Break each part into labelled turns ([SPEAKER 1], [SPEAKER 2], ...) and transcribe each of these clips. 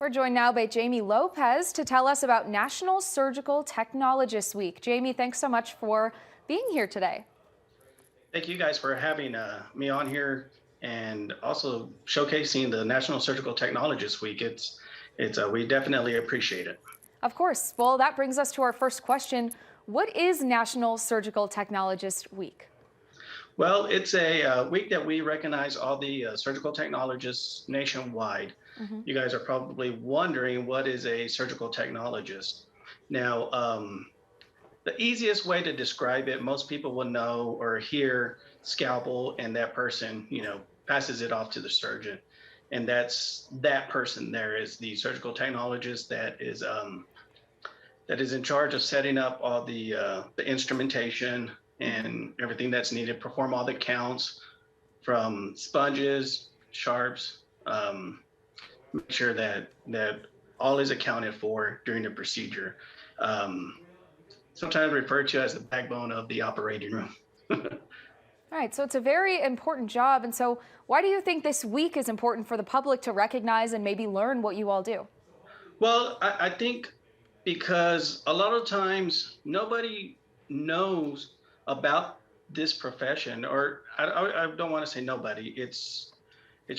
[SPEAKER 1] We're joined now by Jaime Lopez to tell us about National Surgical Technologist Week. Jaime, thanks so much for being here today.
[SPEAKER 2] Thank you guys for having me on here and also showcasing the National Surgical Technologist Week. We definitely appreciate it.
[SPEAKER 1] Of course. Well, that brings us to our first question. What is National Surgical Technologist Week?
[SPEAKER 2] Well, it's a week that we recognize all the surgical technologists nationwide.
[SPEAKER 1] hmm
[SPEAKER 2] You guys are probably wondering, what is a surgical technologist? Now, the easiest way to describe it, most people will know or hear scalpel, and that person, passes it off to the surgeon. And that person there is the surgical technologist that is in charge of setting up all the instrumentation
[SPEAKER 1] hmm
[SPEAKER 2] and everything that's needed, perform all the counts from sponges, sharps, make sure that all is accounted for during the procedure. Um, Sometimes referred to as the backbone of the operating room.
[SPEAKER 1] All right, so it's a very important job. And so why do you think this week is important for the public to recognize and maybe learn what you all do?
[SPEAKER 2] Well, I think because a lot of times nobody knows about this profession, or I don't want to say nobody. It's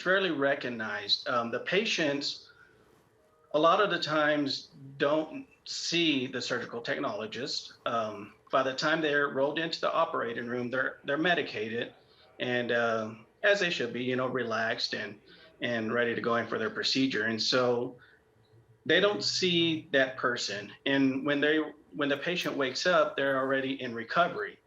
[SPEAKER 2] rarely recognized. The patients a lot of the times don't see the surgical technologist. By the time they're rolled into the operating room, they're medicated, and as they should be, relaxed and ready to go in for their procedure. And so they don't see that person. And when the patient wakes up, they're already in recovery.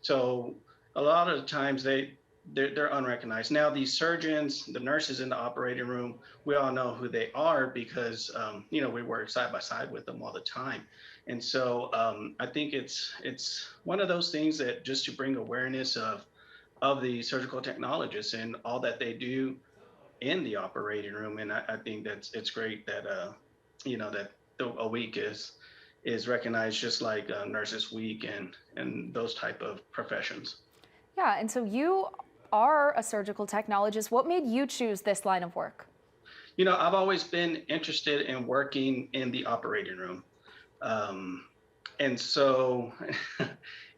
[SPEAKER 2] So a lot of the times they're unrecognized. Now these surgeons, the nurses in the operating room, we all know who they are because we work side by side with them all the time. And so I think it's one of those things that just to bring awareness of the surgical technologists and all that they do in the operating room. And I think it's great that that a week is recognized, just like Nurses Week and those type of professions.
[SPEAKER 1] Yeah, and so you are a surgical technologist. What made you choose this line of work?
[SPEAKER 2] I've always been interested in working in the operating room. Um, and so,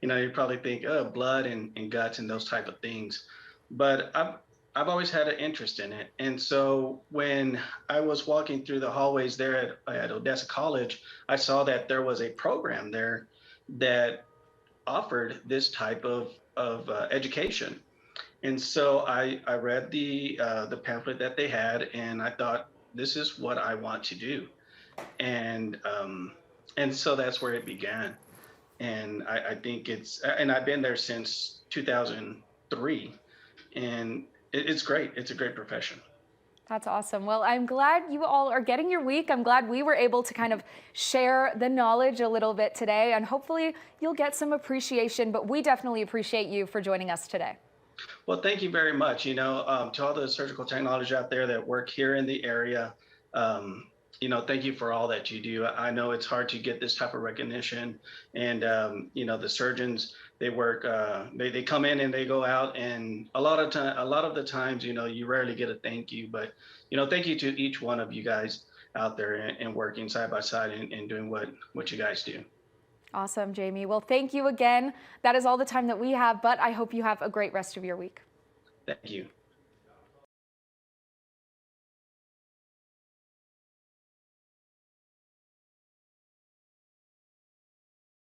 [SPEAKER 2] you probably think, oh, blood and guts and those type of things. But I've always had an interest in it. And so when I was walking through the hallways there at Odessa College, I saw that there was a program there that offered this type of education. And so I read the pamphlet that they had, and I thought, this is what I want to do. And and so that's where it began. And I think and I've been there since 2003, and it's great. It's a great profession.
[SPEAKER 1] That's awesome. Well, I'm glad you all are getting your week. I'm glad we were able to kind of share the knowledge a little bit today, and hopefully you'll get some appreciation, but we definitely appreciate you for joining us today.
[SPEAKER 2] Well, thank you very much. To all the surgical technologists out there that work here in the area, thank you for all that you do. I know it's hard to get this type of recognition, and the surgeons, they work, they come in and they go out, and a lot of the times, you rarely get a thank you, but thank you to each one of you guys out there and working side by side and doing what you guys do.
[SPEAKER 1] Awesome, Jaime. Well, thank you again. That is all the time that we have, but I hope you have a great rest of your week.
[SPEAKER 2] Thank you.